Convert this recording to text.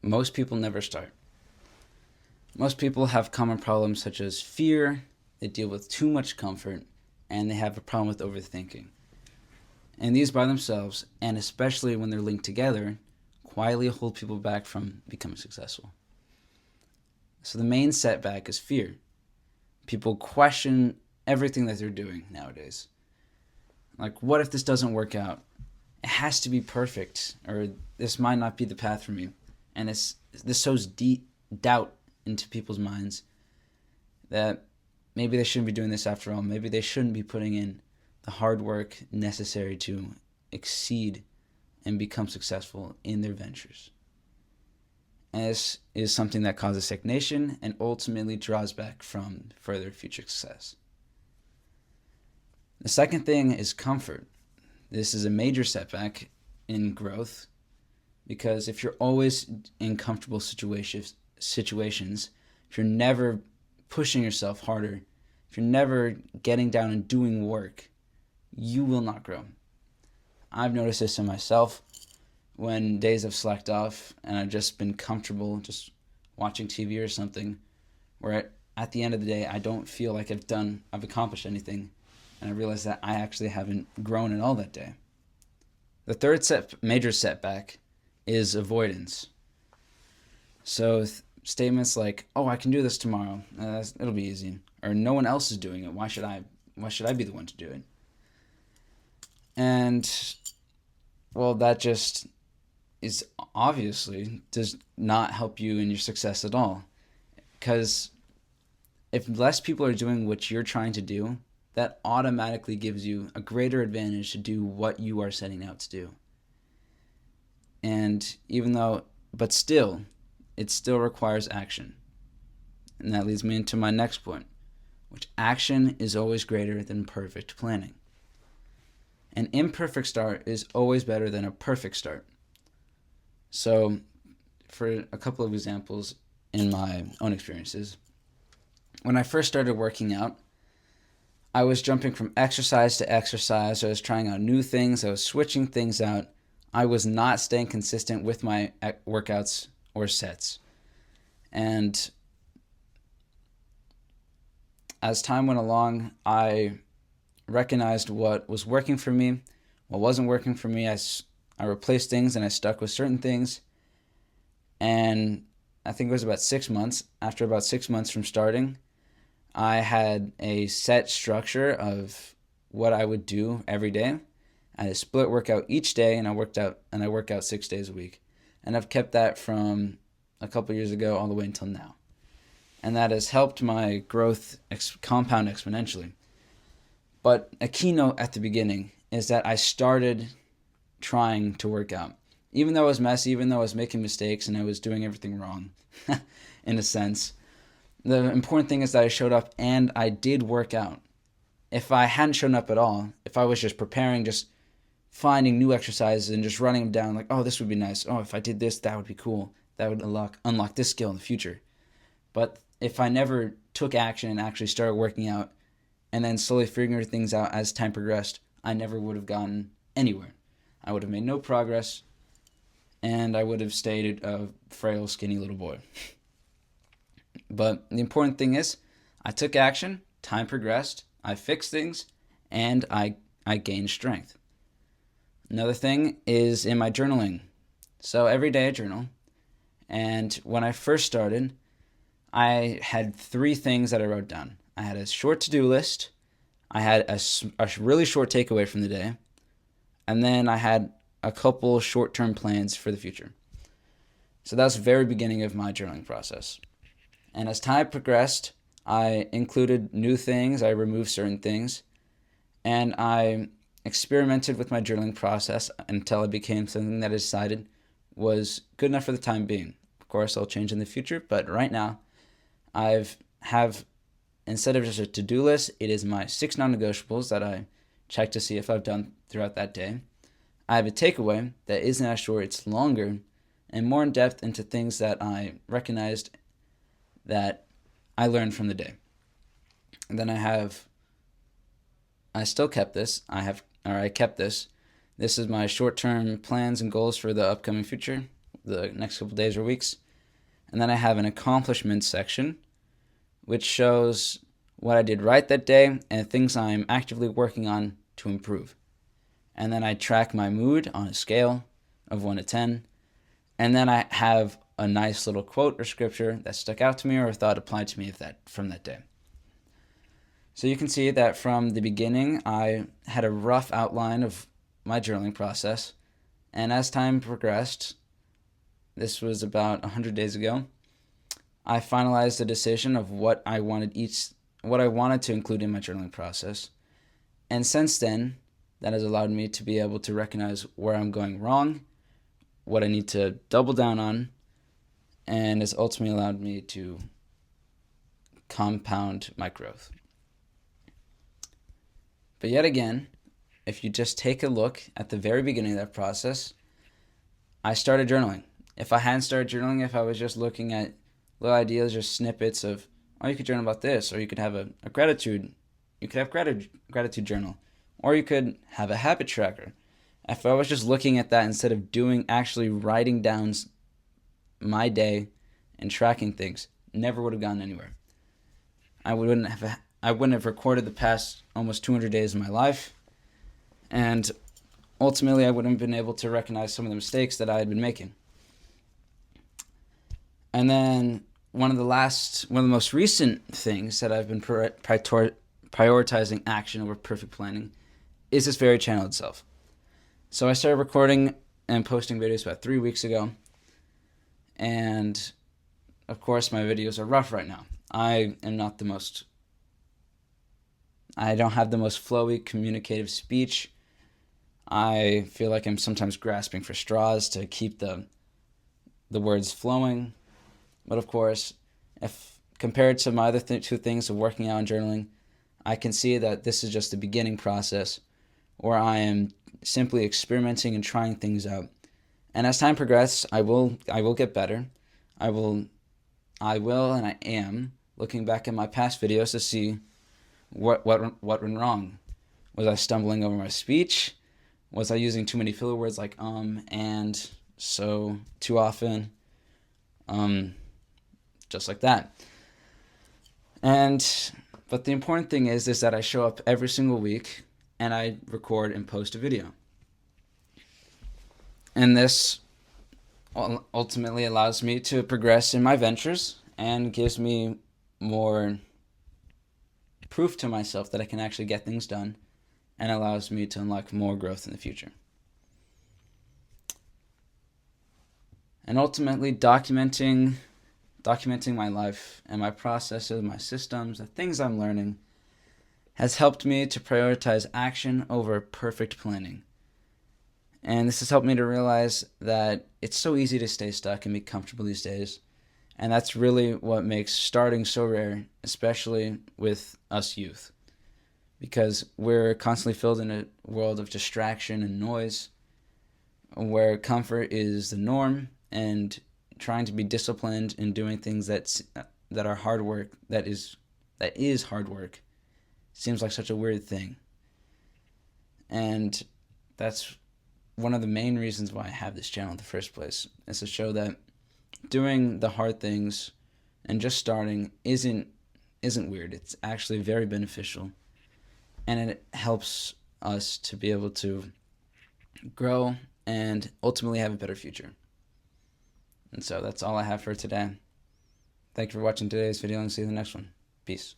most people never start. Most people have common problems such as fear, they deal with too much comfort, and they have a problem with overthinking. And these by themselves, and especially when they're linked together, quietly hold people back from becoming successful. So the main setback is fear. People question everything that they're doing nowadays. Like, what if this doesn't work out? It has to be perfect, or this might not be the path for me. And this sows deep doubt into people's minds that maybe they shouldn't be doing this after all. Maybe they shouldn't be putting in the hard work necessary to exceed and become successful in their ventures. And this is something that causes stagnation and ultimately draws back from further future success. The second thing is comfort. This is a major setback in growth because if you're always in comfortable situations, if you're never pushing yourself harder, if you're never getting down and doing work, you will not grow. I've noticed this in myself when days have slacked off and I've just been comfortable just watching TV or something, where at the end of the day I don't feel like I've accomplished anything, and I realize that I actually haven't grown at all that day. The third major setback is avoidance. So statements like, "Oh, I can do this tomorrow. It'll be easy," or "No one else is doing it. Why should I? Why should I be the one to do it?" And well, that just is obviously does not help you in your success at all. Because if less people are doing what you're trying to do, that automatically gives you a greater advantage to do what you are setting out to do. And but still, it still requires action. And that leads me into my next point, which action is always greater than perfect planning. An imperfect start is always better than a perfect start. So, for a couple of examples in my own experiences, when I first started working out, I was jumping from exercise to exercise. I was trying out new things. I was switching things out. I was not staying consistent with my workouts or sets. And as time went along, I recognized what was working for me, what wasn't working for me. I replaced things and I stuck with certain things. And I think it was about 6 months. After about 6 months from starting, I had a set structure of what I would do every day. I had a split workout each day, and I work out 6 days a week. And I've kept that from a couple years ago all the way until now. And that has helped my growth compound exponentially. But a keynote at the beginning is that I started trying to work out. Even though it was messy, even though I was making mistakes and I was doing everything wrong, in a sense, the important thing is that I showed up and I did work out. If I hadn't shown up at all, if I was just preparing, just finding new exercises and just running them down, like, oh, this would be nice. Oh, if I did this, that would be cool. That would unlock this skill in the future. But if I never took action and actually started working out and then slowly figuring things out as time progressed, I never would have gotten anywhere. I would have made no progress, and I would have stayed a frail, skinny little boy. But the important thing is, I took action, time progressed, I fixed things, and I gained strength. Another thing is in my journaling. So every day I journal, and when I first started, I had 3 things that I wrote down. I had a short to-do list, I had a really short takeaway from the day, and then I had a couple short-term plans for the future. So that was the very beginning of my journaling process. And as time progressed, I included new things, I removed certain things, and I experimented with my journaling process until it became something that I decided was good enough for the time being. Of course, I'll change in the future, but right now, instead of just a to-do list, it is my 6 non-negotiables that I check to see if I've done throughout that day. I have a takeaway that isn't as short, it's longer and more in depth into things that I recognized that I learned from the day. And then I still kept this. I kept this. This is my short-term plans and goals for the upcoming future. the next couple days or weeks. And then I have an accomplishments section, which shows what I did right that day and things I'm actively working on to improve. And then I track my mood on a scale of 1 to 10. And then I have a nice little quote or scripture that stuck out to me or thought applied to me from that day. So you can see that from the beginning, I had a rough outline of my journaling process. And as time progressed, this was about 100 days ago, I finalized a decision of what I wanted to include in my journaling process. And since then, that has allowed me to be able to recognize where I'm going wrong, what I need to double down on, and has ultimately allowed me to compound my growth. But yet again, if you just take a look at the very beginning of that process, I started journaling. If I hadn't started journaling, if I was just looking at little ideas or snippets of, oh, you could journal about this, or you could have a gratitude journal, or you could have a habit tracker. If I was just looking at that instead of actually writing down my day and tracking things, never would have gone anywhere. I wouldn't have recorded the past almost 200 days of my life, and ultimately I wouldn't have been able to recognize some of the mistakes that I had been making. And then one of the most recent things that I've been prioritizing action over perfect planning is this very channel itself. So I started recording and posting videos about 3 weeks ago, and of course my videos are rough right now. I don't have the most flowy communicative speech. I feel like I'm sometimes grasping for straws to keep the words flowing. But of course, if compared to my other two things of working out and journaling, I can see that this is just the beginning process where I am simply experimenting and trying things out. And as time progresses, I will get better. I will and I am looking back at my past videos to see what went wrong. Was I stumbling over my speech? Was I using too many filler words like and, so too often? Just like that. But the important thing is that I show up every single week and I record and post a video. And this ultimately allows me to progress in my ventures and gives me more proof to myself that I can actually get things done, and allows me to unlock more growth in the future. And ultimately, documenting my life and my processes, my systems, the things I'm learning, has helped me to prioritize action over perfect planning. And this has helped me to realize that it's so easy to stay stuck and be comfortable these days. And that's really what makes starting so rare, especially with us youth. Because we're constantly filled in a world of distraction and noise, where comfort is the norm, and trying to be disciplined in doing things that are hard work, that is hard work, seems like such a weird thing. And that's one of the main reasons why I have this channel in the first place, is to show that doing the hard things and just starting isn't weird. It's actually very beneficial, and it helps us to be able to grow and ultimately have a better future. And so that's all I have for today. Thank you for watching today's video, and see you in the next one. Peace.